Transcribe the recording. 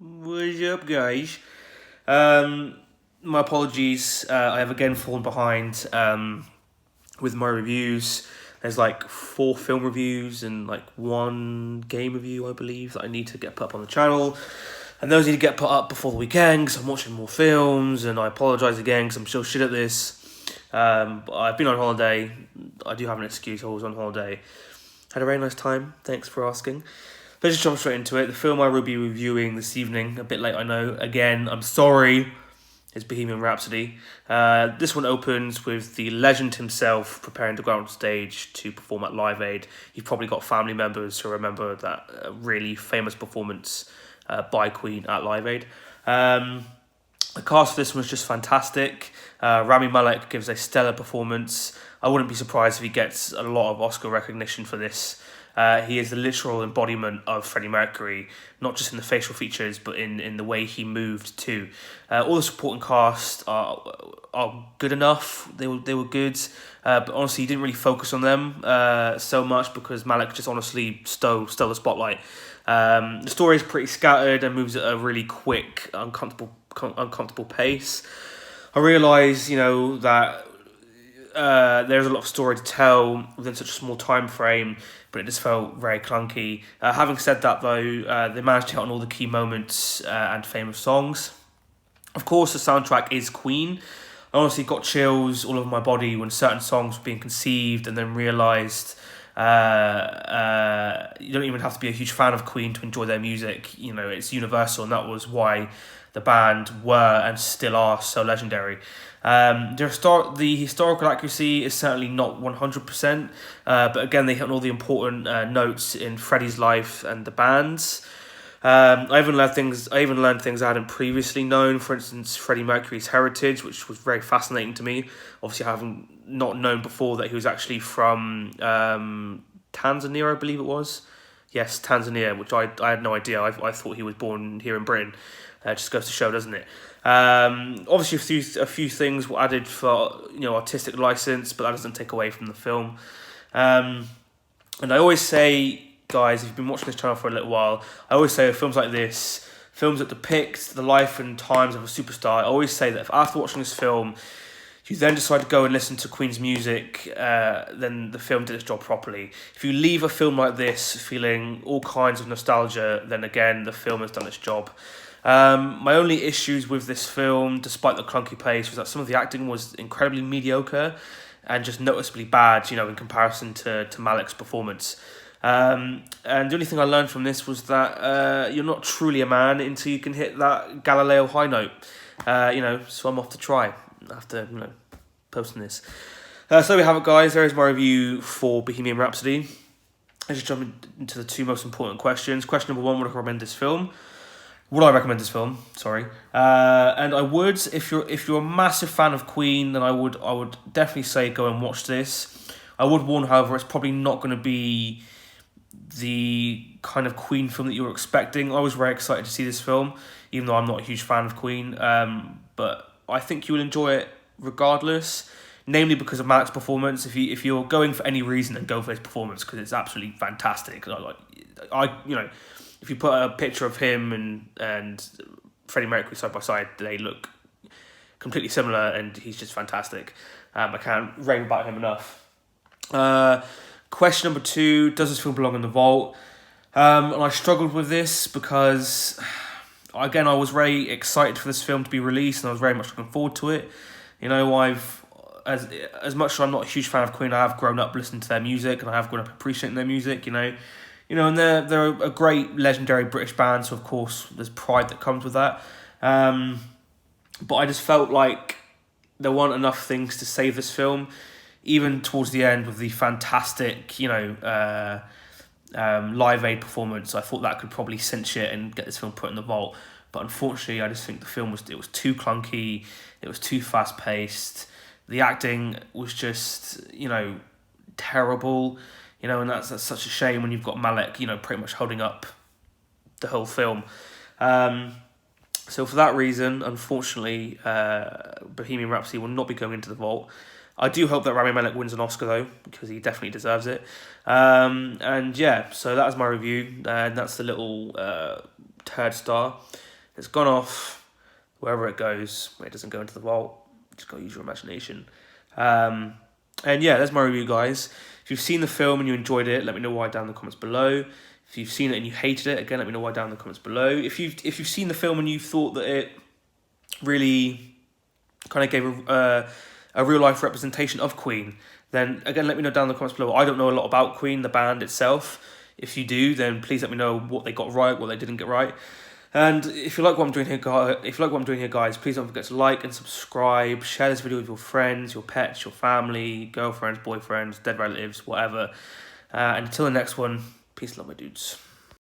What's up, guys? Um, my apologies. I have again fallen behind with my reviews. There's like 4 film reviews and like 1 game review, I believe, that I need to get put up on the channel. And those need to get put up before the weekend because I'm watching more films. And I apologise again because I'm still shit at this. But I've been on holiday. I do have an excuse. I was on holiday. Had a very nice time. Thanks for asking. Let's just jump straight into it. The film I will be reviewing this evening, a bit late I know, again, I'm sorry, is Bohemian Rhapsody. This one opens with the legend himself preparing to go on stage to perform at Live Aid. You've probably got family members who remember that really famous performance by Queen at Live Aid. The cast of this was just fantastic. Rami Malek gives a stellar performance. I wouldn't be surprised if he gets a lot of Oscar recognition for this. He is the literal embodiment of Freddie Mercury, not just in the facial features, but in the way he moved too. All the supporting cast are good enough. They were good, but honestly, he didn't really focus on them so much because Malek just honestly stole the spotlight. The story is pretty scattered and moves at a really quick, uncomfortable pace. I realise, that there's a lot of story to tell within such a small time frame, but it just felt very clunky. Having said that, though, they managed to hit on all the key moments and famous songs. Of course, the soundtrack is Queen. I honestly got chills all over my body when certain songs were being conceived and then realised you don't even have to be a huge fan of Queen to enjoy their music. It's universal, and that was why the band were and still are so legendary. The historical accuracy is certainly not 100%, but again, they hit on all the important notes in Freddie's life and the band's. I even learned things I hadn't previously known. For instance, Freddie Mercury's heritage, which was very fascinating to me. Obviously, I haven't not known before that he was actually from Tanzania, I believe it was. Yes, Tanzania, which I had no idea. I thought he was born here in Britain. Just goes to show, doesn't it? Obviously, a few things were added for artistic license, but that doesn't take away from the film. And I always say, guys, if you've been watching this channel for a little while, I always say films like this, films that depict the life and times of a superstar, I always say that if after watching this film, you then decide to go and listen to Queen's music, then the film did its job properly. If you leave a film like this feeling all kinds of nostalgia, then again, the film has done its job. My only issues with this film, despite the clunky pace, was that some of the acting was incredibly mediocre and just noticeably bad, in comparison to Malek's performance. And the only thing I learned from this was that you're not truly a man until you can hit that Galileo high note. So I'm off to try after posting this. So we have it, guys. There is my review for Bohemian Rhapsody. Let's just jump into the 2 most important questions. Question number 1: would I recommend this film? Would I recommend this film? Sorry, and I would. If you're a massive fan of Queen, then I would definitely say go and watch this. I would warn, however, it's probably not going to be the kind of Queen film that you were expecting. I was very excited to see this film, even though I'm not a huge fan of Queen. But I think you will enjoy it regardless, namely because of Malek's performance. If you're going for any reason, then go for his performance because it's absolutely fantastic. If you put a picture of him and Freddie Mercury side by side, they look completely similar, and he's just fantastic. I can't rave about him enough. Question number 2: does this film belong in the vault? And I struggled with this because, again, I was very excited for this film to be released, and I was very much looking forward to it. As much as I'm not a huge fan of Queen, I have grown up listening to their music, and I have grown up appreciating their music. And they're a great, legendary British band, so of course there's pride that comes with that. But I just felt like there weren't enough things to save this film, even towards the end with the fantastic, Live Aid performance. I thought that could probably cinch it and get this film put in the vault. But unfortunately, I just think the film was too clunky, it was too fast-paced, the acting was just, terrible. And that's such a shame when you've got Malek, pretty much holding up the whole film. So for that reason, unfortunately, Bohemian Rhapsody will not be going into the vault. I do hope that Rami Malek wins an Oscar, though, because he definitely deserves it. And yeah, so that is my review. And that's the little third star. It's gone off. Wherever it goes, it doesn't go into the vault. Just gotta use your imagination. And yeah, that's my review, guys. If you've seen the film and you enjoyed it, let me know why down in the comments below. If you've seen it and you hated it, again, let me know why down in the comments below. If you've seen the film and you thought that it really kind of gave a real life representation of Queen, then again, let me know down in the comments below. I don't know a lot about Queen, the band itself. If you do, then please let me know what they got right, what they didn't get right. And if you like what I'm doing here, guys, please don't forget to like and subscribe. Share this video with your friends, your pets, your family, girlfriends, boyfriends, dead relatives, whatever. And until the next one, peace and love, my dudes.